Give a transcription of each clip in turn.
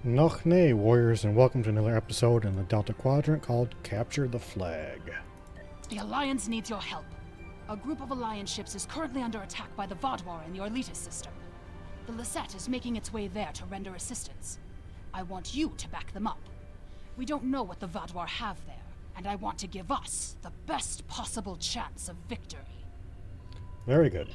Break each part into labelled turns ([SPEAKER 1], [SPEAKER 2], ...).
[SPEAKER 1] Noch nay, warriors, and welcome to another episode in the Delta Quadrant called Capture the Flag.
[SPEAKER 2] The Alliance needs your help. A group of Alliance ships is currently under attack by the Vaadwaur in the Orletus system. The Lisette is making its way there to render assistance. I want you to back them up. We don't know what the Vaadwaur have there, and I want to give us the best possible chance of victory.
[SPEAKER 1] Very good.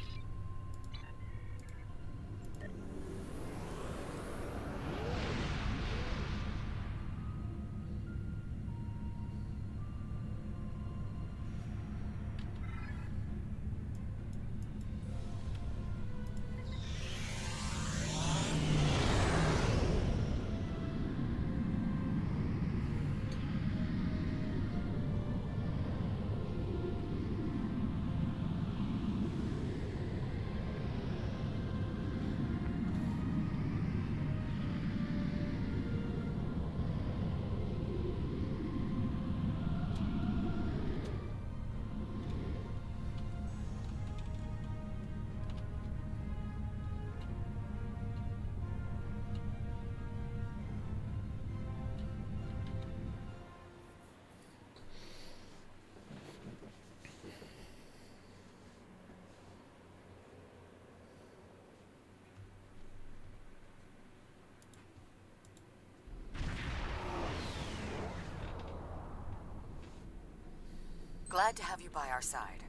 [SPEAKER 3] Glad to have you by our side.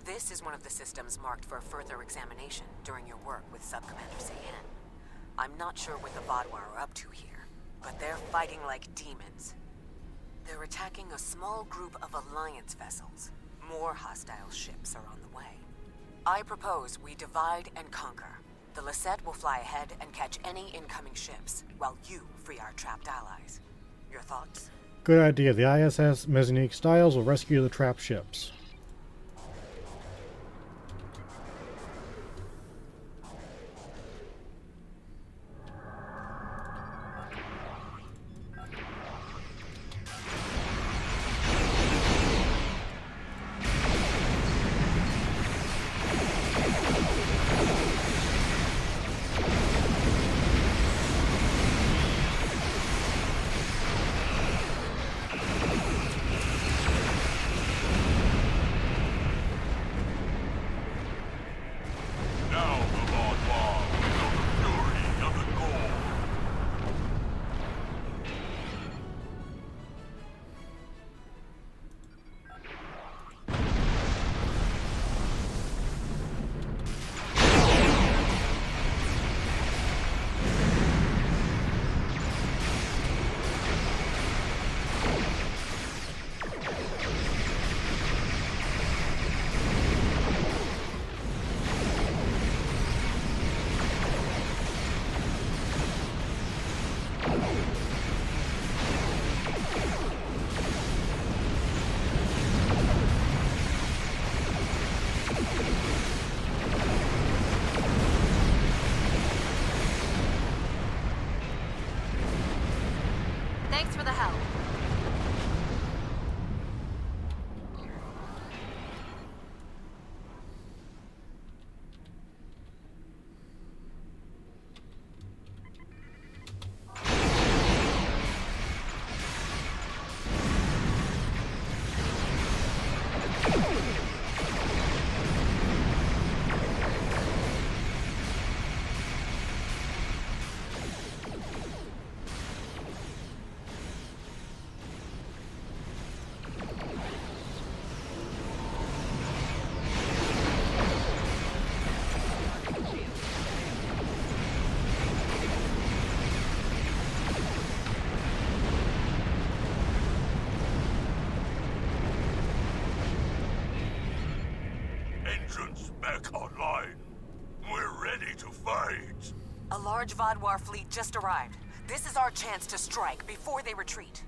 [SPEAKER 3] This is one of the systems marked for further examination during your work with Subcommander Sayan. I'm not sure what the Vaadwaur are up to here, but they're fighting like demons. They're attacking a small group of Alliance vessels. More hostile ships are on the way. I propose we divide and conquer. The Lisette will fly ahead and catch any incoming ships, while you free our trapped allies. Your thoughts?
[SPEAKER 1] Good idea. The ISS Mesnique Styles will rescue the trapped ships.
[SPEAKER 3] Thanks for the help.
[SPEAKER 4] Back online. We're ready to fight.
[SPEAKER 3] A large Vaadwaur fleet just arrived. This is our chance to strike before they retreat.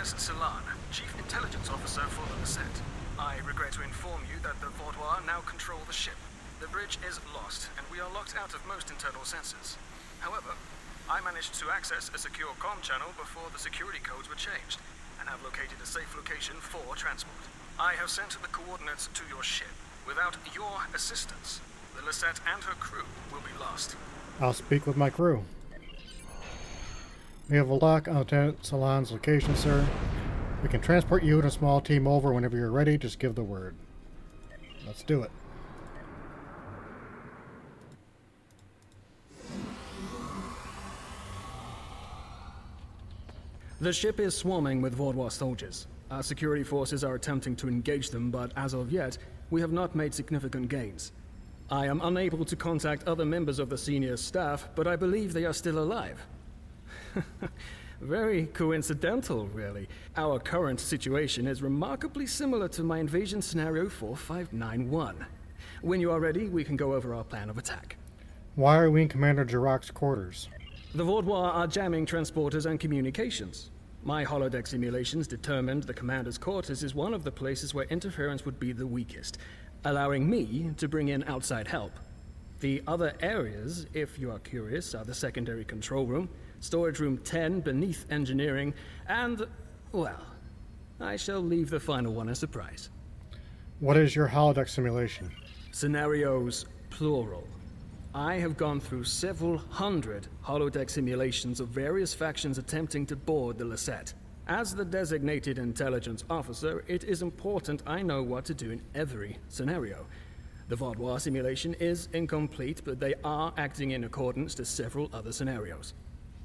[SPEAKER 5] Princess Silan, Chief Intelligence Officer for the Lasette. I regret to inform you that the Vaudois now control the ship. The bridge is lost, and we are locked out of most internal sensors. However, I managed to access a secure comm channel before the security codes were changed, and have located a safe location for transport. I have sent the coordinates to your ship. Without your assistance, the Lasette and her crew will be lost.
[SPEAKER 1] I'll speak with my crew. We have a lock on Lieutenant Salon's location, sir. We can transport you and a small team over whenever you're ready. Just give the word. Let's do it.
[SPEAKER 5] The ship is swarming with Vaudois soldiers. Our security forces are attempting to engage them, but as of yet, we have not made significant gains. I am unable to contact other members of the senior staff, but I believe they are still alive. Very coincidental, really. Our current situation is remarkably similar to my invasion scenario 4591. When you are ready, we can go over our plan of attack.
[SPEAKER 1] Why are we in Commander Jirok's quarters?
[SPEAKER 5] The Vaudois are jamming transporters and communications. My holodeck simulations determined the commander's quarters is one of the places where interference would be the weakest, allowing me to bring in outside help. The other areas, if you are curious, are the secondary control room, storage room 10 beneath engineering, and, well, I shall leave the final one a surprise.
[SPEAKER 1] What is your holodeck simulation?
[SPEAKER 5] Scenarios, plural. I have gone through several hundred holodeck simulations of various factions attempting to board the Lasette. As the designated intelligence officer, it is important I know what to do in every scenario. The Vaudois simulation is incomplete, but they are acting in accordance to several other scenarios.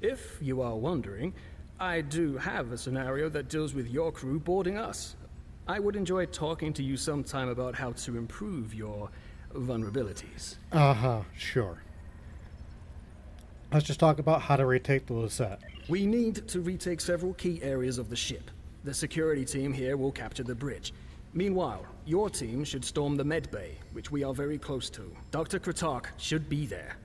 [SPEAKER 5] If you are wondering, I do have a scenario that deals with your crew boarding us. I would enjoy talking to you sometime about how to improve your vulnerabilities.
[SPEAKER 1] Sure. Let's just talk about how to retake the Lasette.
[SPEAKER 5] We need to retake several key areas of the ship. The security team here will capture the bridge. Meanwhile, your team should storm the med bay, which we are very close to. Dr. Kratok should be there.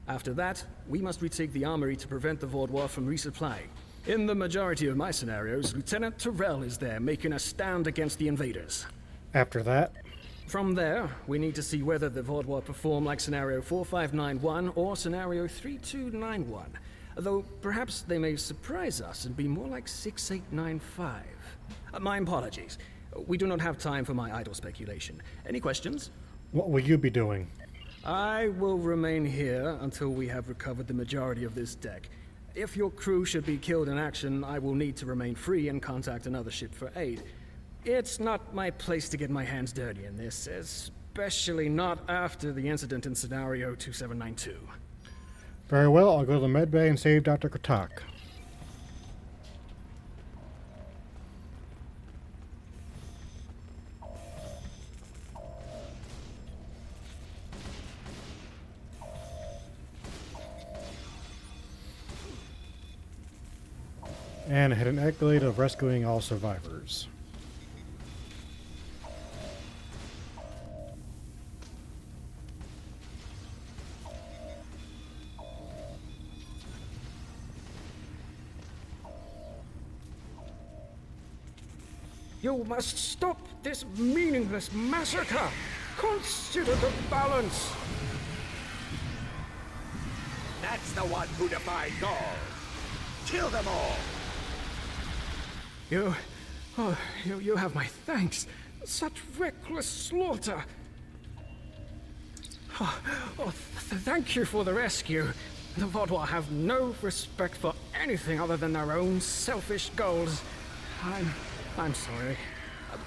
[SPEAKER 5] After that, we must retake the armory to prevent the Vaudois from resupplying. In the majority of my scenarios, Lieutenant Terrell is there making a stand against the invaders.
[SPEAKER 1] After that?
[SPEAKER 5] From there, we need to see whether the Vaudois perform like Scenario 4591 or Scenario 3291. Though perhaps they may surprise us and be more like 6895. My apologies. We do not have time for my idle speculation. Any questions?
[SPEAKER 1] What will you be doing?
[SPEAKER 5] I will remain here until we have recovered the majority of this deck. If your crew should be killed in action, I will need to remain free and contact another ship for aid. It's not my place to get my hands dirty in this, especially not after the incident in Scenario 2792.
[SPEAKER 1] Very well, I'll go to the med bay and save Dr. Kratok. And hit an accolade of rescuing all survivors.
[SPEAKER 5] You must stop this meaningless massacre! Consider the balance!
[SPEAKER 6] That's the one who defied Gaul. Kill them all!
[SPEAKER 5] You have my thanks. Such reckless slaughter. Thank you for the rescue. The Vaudois have no respect for anything other than their own selfish goals. I'm sorry,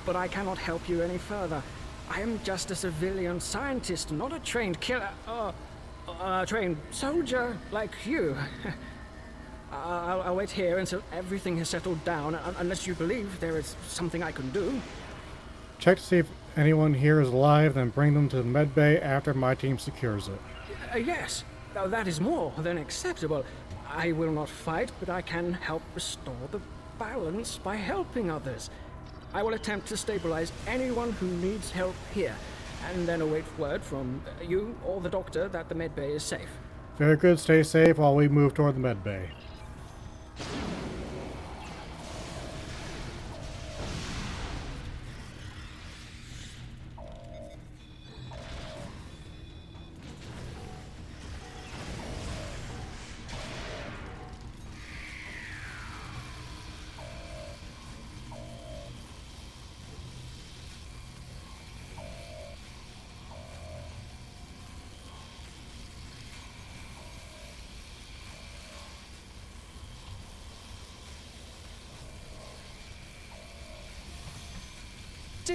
[SPEAKER 5] but I cannot help you any further. I am just a civilian scientist, not a trained killer, a trained soldier like you. I'll wait here until everything has settled down, unless you believe there is something I can do.
[SPEAKER 1] Check to see if anyone here is alive, then bring them to the med bay after my team secures it.
[SPEAKER 5] Yes, that is more than acceptable. I will not fight, but I can help restore the balance by helping others. I will attempt to stabilize anyone who needs help here, and then await word from you or the doctor that the med bay is safe.
[SPEAKER 1] Very good, stay safe while we move toward the med bay.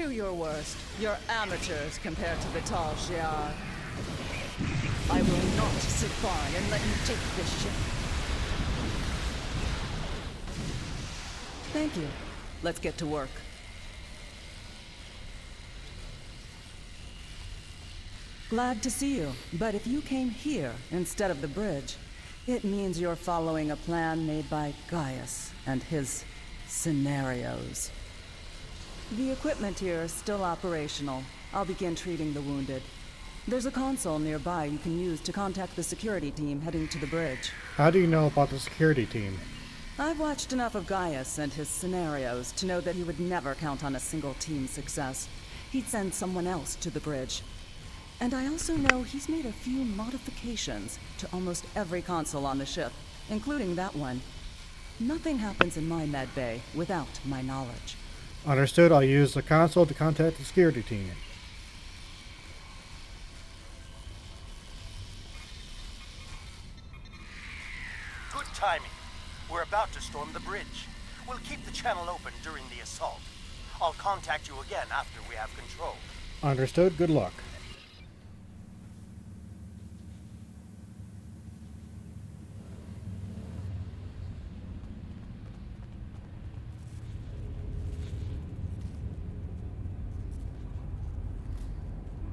[SPEAKER 7] Do your worst. You're amateurs compared to the tall Shi'ar. I will not sit by and let you take this ship. Thank you. Let's get to work. Glad to see you, but if you came here instead of the bridge, it means you're following a plan made by Gaius and his scenarios. The equipment here is still operational. I'll begin treating the wounded. There's a console nearby you can use to contact the security team heading to the bridge.
[SPEAKER 1] How do you know about the security team?
[SPEAKER 7] I've watched enough of Gaius and his scenarios to know that he would never count on a single team's success. He'd send someone else to the bridge. And I also know he's made a few modifications to almost every console on the ship, including that one. Nothing happens in my med bay without my knowledge.
[SPEAKER 1] Understood. I'll use the console to contact the security team.
[SPEAKER 8] Good timing. We're about to storm the bridge. We'll keep the channel open during the assault. I'll contact you again after we have control.
[SPEAKER 1] Understood. Good luck.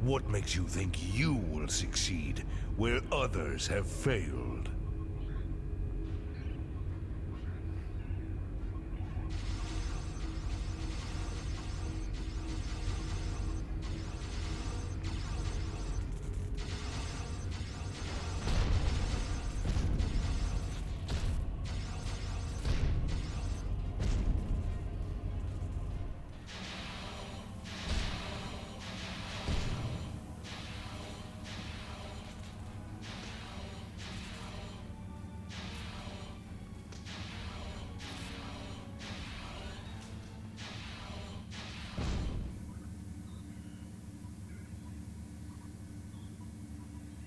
[SPEAKER 4] What makes you think you will succeed where others have failed?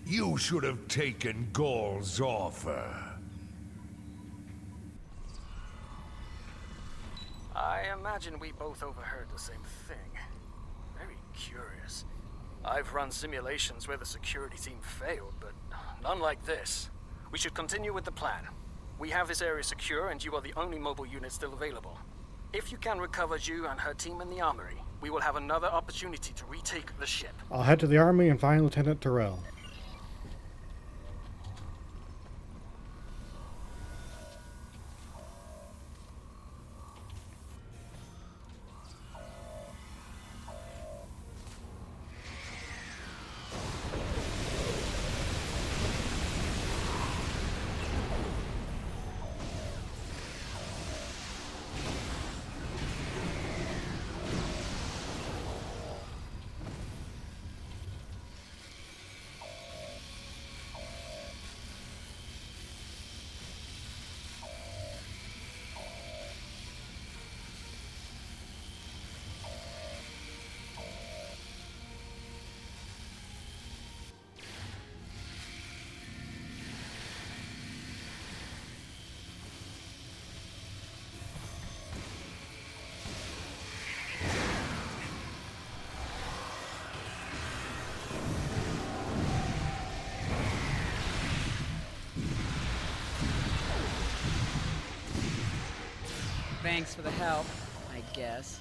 [SPEAKER 4] You should have taken Gaul's offer.
[SPEAKER 5] I imagine we both overheard the same thing. Very curious. I've run simulations where the security team failed, but none like this. We should continue with the plan. We have this area secure, and you are the only mobile unit still available. If you can recover Zhu and her team in the armory, we will have another opportunity to retake the ship.
[SPEAKER 1] I'll head to the army and find Lieutenant Terrell.
[SPEAKER 9] Thanks for the help, I guess.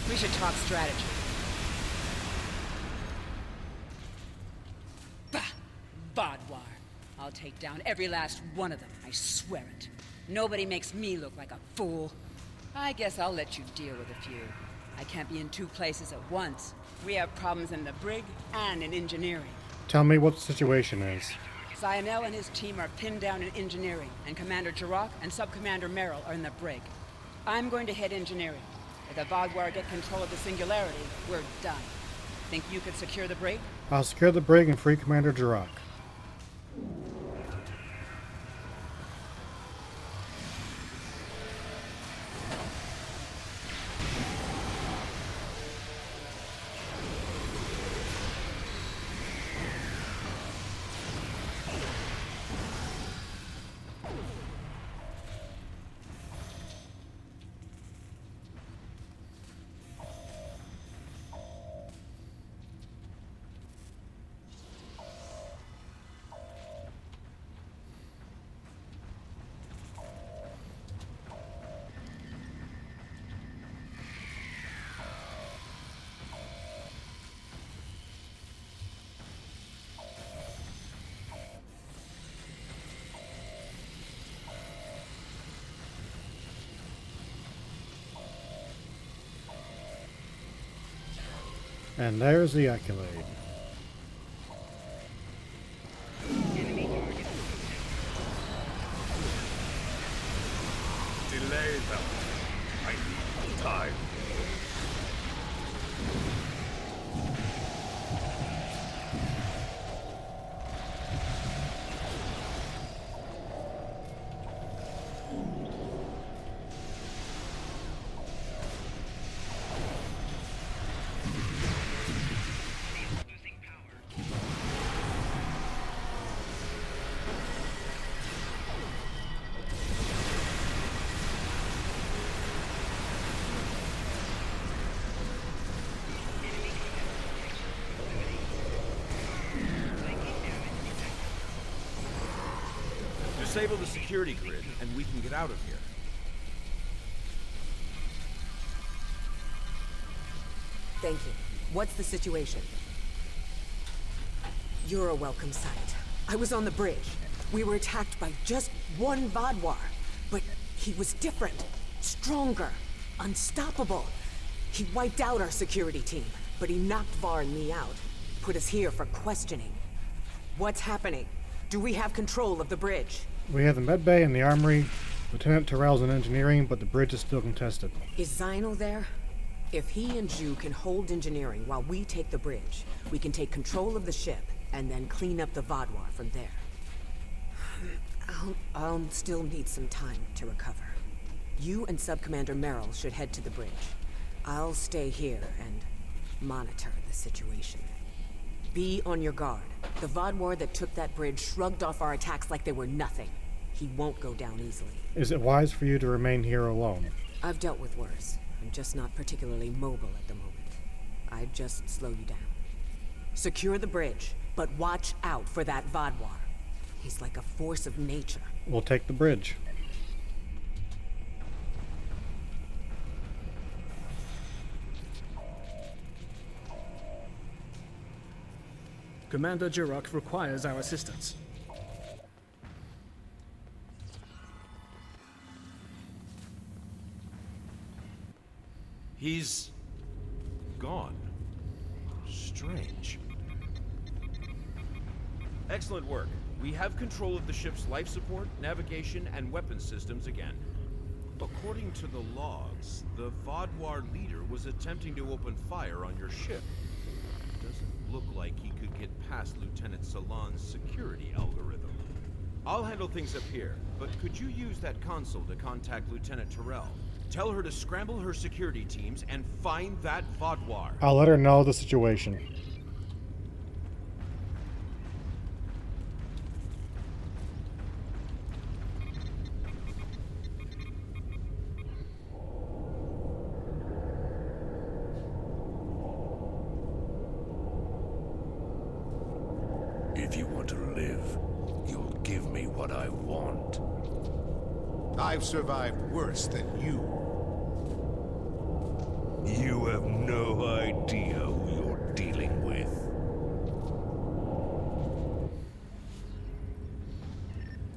[SPEAKER 9] We should talk strategy. Bah! Vodwar. I'll take down every last one of them, I swear it. Nobody makes me look like a fool. I guess I'll let you deal with a few. I can't be in two places at once. We have problems in the brig and in engineering.
[SPEAKER 1] Tell me what the situation is.
[SPEAKER 9] Zionel and his team are pinned down in engineering, and Commander Jirok and Sub-Commander Merrill are in the brig. I'm going to head engineering. If the Vodwar get control of the Singularity, we're done. Think you could secure the brig?
[SPEAKER 1] I'll secure the brig and free Commander Jirok. And there's the accolade.
[SPEAKER 4] Delay them. I need time.
[SPEAKER 10] Disable the security grid, and we can get out of here.
[SPEAKER 3] Thank you. What's the situation? You're a welcome sight. I was on the bridge. We were attacked by just one Vadwar. But he was different. Stronger. Unstoppable. He wiped out our security team. But he knocked Var and me out. Put us here for questioning. What's happening? Do we have control of the bridge?
[SPEAKER 1] We have the medbay and the armory. Lieutenant Terrell's in engineering, but the bridge is still contested.
[SPEAKER 3] Is Zinal there? If he and Zhu can hold engineering while we take the bridge, we can take control of the ship and then clean up the Vadwar from there. I'll still need some time to recover. You and Subcommander Merrill should head to the bridge. I'll stay here and monitor the situation. Be on your guard. The Vadwar that took that bridge shrugged off our attacks like they were nothing. He won't go down easily.
[SPEAKER 1] Is it wise for you to remain here alone?
[SPEAKER 3] I've dealt with worse. I'm just not particularly mobile at the moment. I'd just slow you down. Secure the bridge, but watch out for that Vadwar. He's like a force of nature.
[SPEAKER 1] We'll take the bridge.
[SPEAKER 5] Commander Jirok requires our assistance.
[SPEAKER 10] He's gone. Strange. Excellent work. We have control of the ship's life support, navigation, and weapons systems again. According to the logs, the Vadwar leader was attempting to open fire on your ship. Doesn't look like he could get past Lieutenant Salon's security algorithm. I'll handle things up here, but could you use that console to contact Lieutenant Terrell? Tell her to scramble her security teams and find that Vadwar.
[SPEAKER 1] I'll let her know the situation.
[SPEAKER 4] If you want to live, you'll give me what I want.
[SPEAKER 6] I've survived worse than you.
[SPEAKER 4] You have no idea who you're dealing with.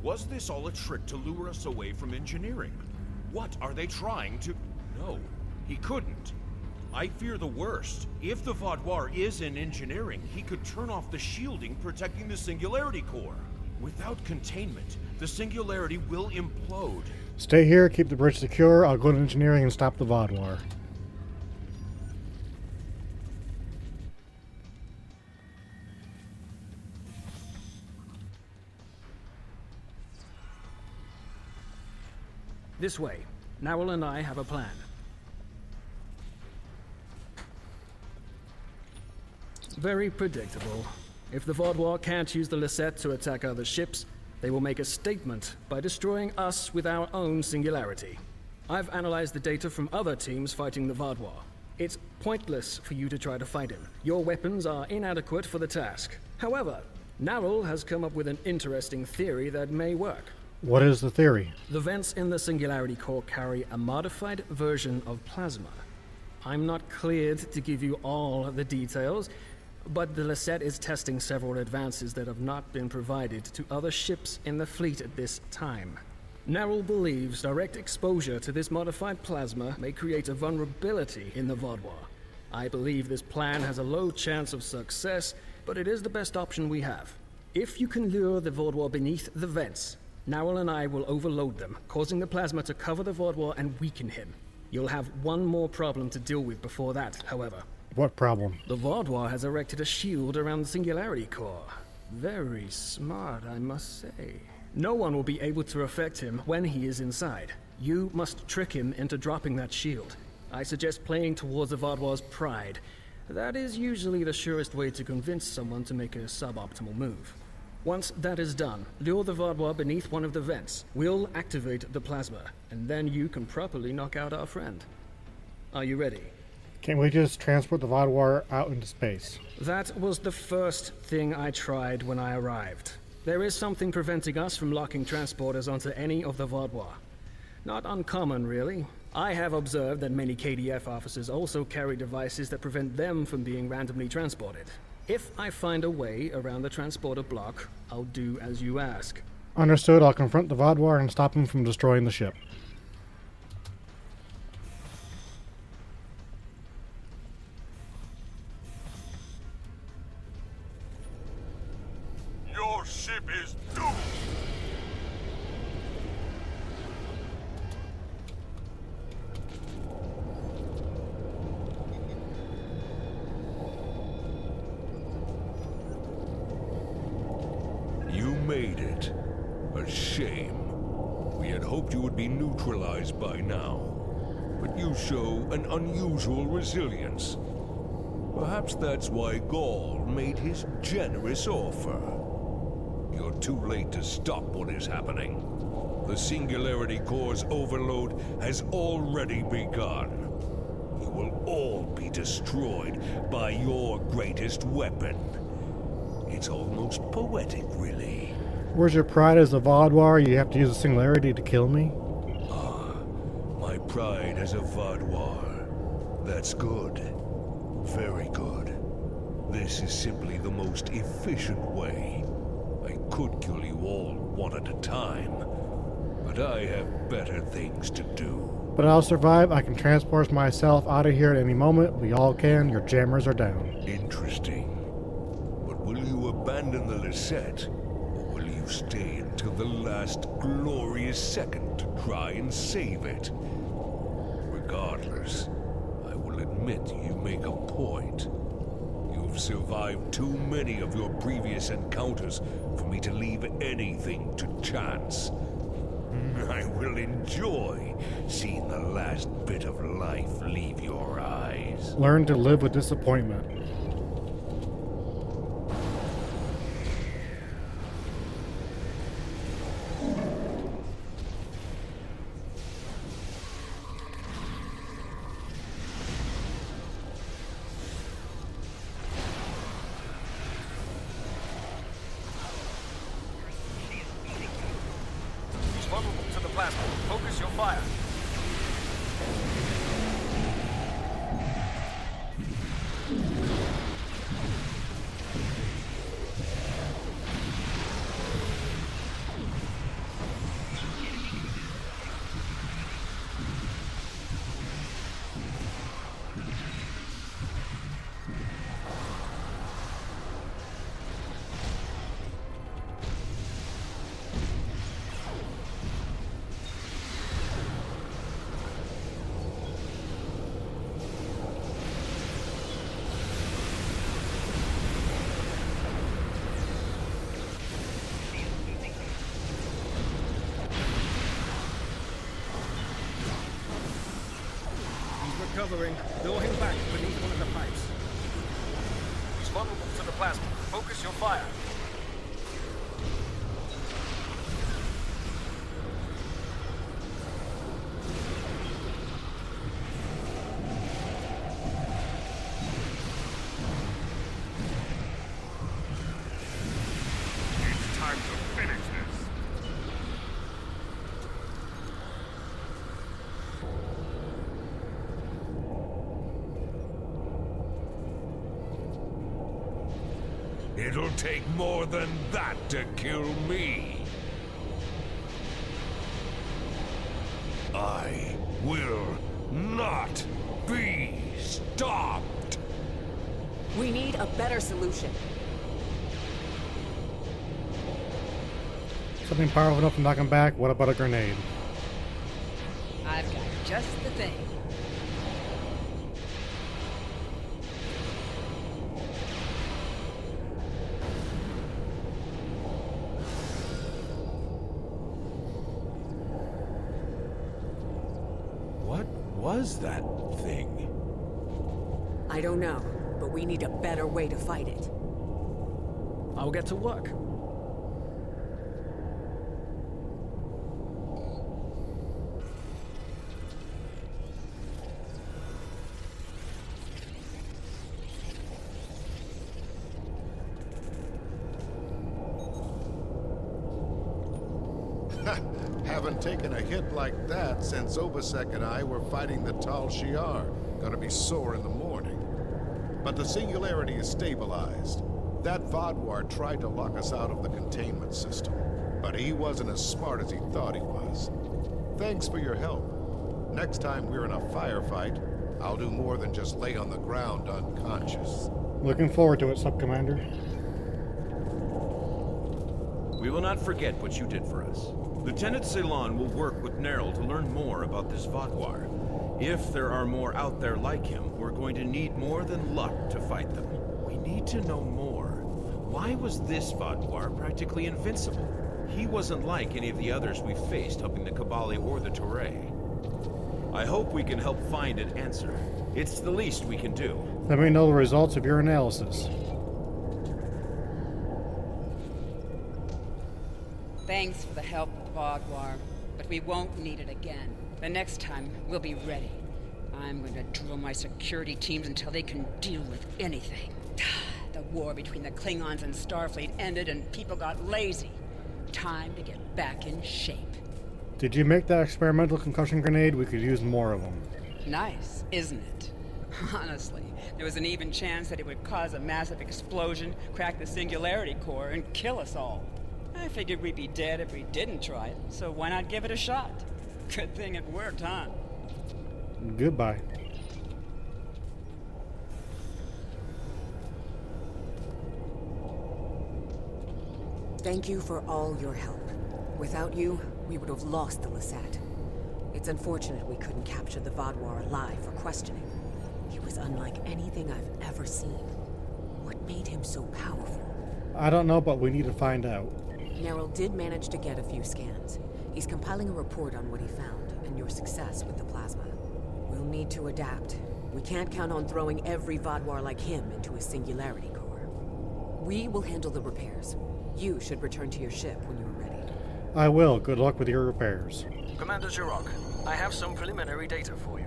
[SPEAKER 10] Was this all a trick to lure us away from engineering? What are they trying to... No, he couldn't. I fear the worst. If the Vadwar is in engineering, he could turn off the shielding protecting the Singularity Core. Without containment, the Singularity will implode.
[SPEAKER 1] Stay here, keep the bridge secure. I'll go to engineering and stop the Vadwar.
[SPEAKER 5] This way. Narwhal and I have a plan. Very predictable. If the Vadwar can't use the Lisette to attack other ships, they will make a statement by destroying us with our own singularity. I've analyzed the data from other teams fighting the Vadwar. It's pointless for you to try to fight him. Your weapons are inadequate for the task. However, Narwhal has come up with an interesting theory that may work.
[SPEAKER 1] What is the theory?
[SPEAKER 5] The vents in the Singularity Core carry a modified version of plasma. I'm not cleared to give you all the details, but the Lisette is testing several advances that have not been provided to other ships in the fleet at this time. Narwhal believes direct exposure to this modified plasma may create a vulnerability in the Vadwar. I believe this plan has a low chance of success, but it is the best option we have. If you can lure the Vaudouar beneath the vents, Narwhal and I will overload them, causing the plasma to cover the Vaudouar and weaken him. You'll have one more problem to deal with before that, however.
[SPEAKER 1] What problem?
[SPEAKER 5] The Vaudouar has erected a shield around the Singularity Core. Very smart, I must say. No one will be able to affect him when he is inside. You must trick him into dropping that shield. I suggest playing towards the Vaudouar's pride. That is usually the surest way to convince someone to make a suboptimal move. Once that is done, lure the Vaudouar beneath one of the vents. We'll activate the plasma, and then you can properly knock out our friend. Are you ready?
[SPEAKER 1] Can't we just transport the Vaudouar out into space?
[SPEAKER 5] That was the first thing I tried when I arrived. There is something preventing us from locking transporters onto any of the Vaudouar. Not uncommon, really. I have observed that many KDF officers also carry devices that prevent them from being randomly transported. If I find a way around the transporter block, I'll do as you ask.
[SPEAKER 1] Understood. I'll confront the Vaudouar and stop him from destroying the ship.
[SPEAKER 4] Your ship is doomed! You made it. A shame. We had hoped you would be neutralized by now. But you show an unusual resilience. Perhaps that's why Gaul made his generous offer. You're too late to stop what is happening. The Singularity Core's overload has already begun. You will all be destroyed by your greatest weapon. It's almost poetic, really.
[SPEAKER 1] Where's your pride as a Vaudouar? You have to use a singularity to kill me?
[SPEAKER 4] My pride as a Vaudouar. That's good. Very good. This is simply the most efficient way. I could kill you all one at a time, but I have better things to do.
[SPEAKER 1] But I'll survive. I can transport myself out of here at any moment. We all can. Your jammers are down.
[SPEAKER 4] Interesting. But will you abandon the Lisette, or will you stay until the last glorious second to try and save it? Regardless, I will admit you make a point. You've survived too many of your previous encounters for me to leave anything to chance. I will enjoy seeing the last bit of life leave your eyes.
[SPEAKER 1] Learn to live with disappointment.
[SPEAKER 8] He's vulnerable to the plasma. Focus your fire.
[SPEAKER 5] Recovering. Lure him back beneath one of the pipes.
[SPEAKER 8] He's vulnerable to the plasma. Focus your fire.
[SPEAKER 4] It's time to finish this. It'll take more than that to kill me. I will not be stopped.
[SPEAKER 3] We need a better solution.
[SPEAKER 1] Something powerful enough to knock him back? What about a grenade?
[SPEAKER 9] I've got just the thing.
[SPEAKER 4] What was that thing?
[SPEAKER 3] I don't know, but we need a better way to fight it.
[SPEAKER 5] I'll get to work.
[SPEAKER 11] Haven't taken a hit like that since Obasek and I were fighting the Tal Shiar. Gonna be sore in the morning. But the singularity is stabilized. That Vodwar tried to lock us out of the containment system, but he wasn't as smart as he thought he was. Thanks for your help. Next time we're in a firefight, I'll do more than just lay on the ground unconscious.
[SPEAKER 1] Looking forward to it, Sub-Commander.
[SPEAKER 10] We will not forget what you did for us. Lieutenant Ceylon will work with Nerl to learn more about this Vodwar. If there are more out there like him, we're going to need more than luck to fight them. We need to know more. Why was this Vodwar practically invincible? He wasn't like any of the others we faced helping the Kabali or the Toray. I hope we can help find an answer. It's the least we can do.
[SPEAKER 1] Let me know the results of your analysis.
[SPEAKER 9] Thanks for the help with Vodwar, but we won't need it again. The next time, we'll be ready. I'm going to drill my security teams until they can deal with anything. The war between the Klingons and Starfleet ended and people got lazy. Time to get back in shape.
[SPEAKER 1] Did you make that experimental concussion grenade? We could use more of them.
[SPEAKER 9] Nice, isn't it? Honestly, there was an even chance that it would cause a massive explosion, crack the singularity core, and kill us all. I figured we'd be dead if we didn't try it, so why not give it a shot? Good thing it worked, huh?
[SPEAKER 1] Goodbye.
[SPEAKER 3] Thank you for all your help. Without you, we would have lost the Lisette. It's unfortunate we couldn't capture the Vodwar alive for questioning. He was unlike anything I've ever seen. What made him so powerful?
[SPEAKER 1] I don't know, but we need to find out.
[SPEAKER 3] Nerl did manage to get a few scans. He's compiling a report on what he found, and your success with the plasma. We'll need to adapt. We can't count on throwing every Vodwar like him into a singularity core. We will handle the repairs. You should return to your ship when you are ready.
[SPEAKER 1] I will. Good luck with your repairs.
[SPEAKER 5] Commander Jirok, I have some preliminary data for you.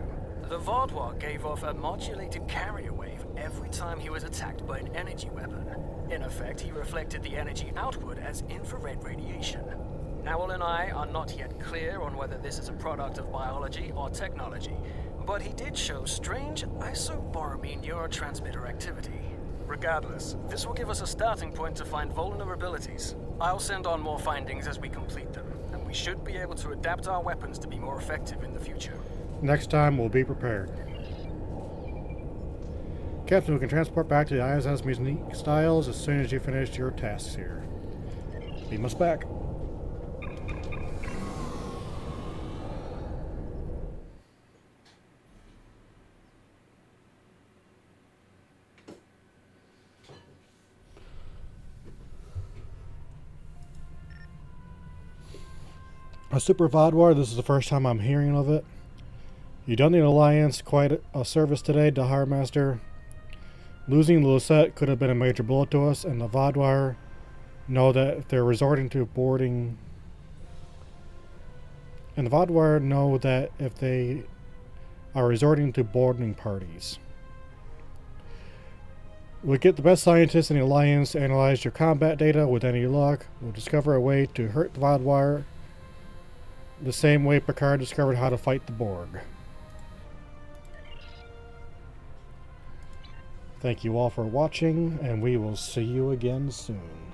[SPEAKER 5] The Vodwar gave off a modulated carrier wave every time he was attacked by an energy weapon. In effect, he reflected the energy outward as infrared radiation. Nowell and I are not yet clear on whether this is a product of biology or technology, but he did show strange isoboromine neurotransmitter activity. Regardless, this will give us a starting point to find vulnerabilities. I'll send on more findings as we complete them, and we should be able to adapt our weapons to be more effective in the future.
[SPEAKER 1] Next time, we'll be prepared. Captain, we can transport back to the ISS Musnique Styles as soon as you finish your tasks here. Beam us back. A Super Vodwar, this is the first time I'm hearing of it. You done the Alliance quite a service today, Dahar Master. Losing the Lisette could have been a major blow to us, and the Vodwar know that if they're resorting to boarding... And the Vodwar know that if they are resorting to boarding parties. We'll get the best scientists in the Alliance to analyze your combat data. With any luck, we'll discover a way to hurt the Vodwar the same way Picard discovered how to fight the Borg. Thank you all for watching, and we will see you again soon.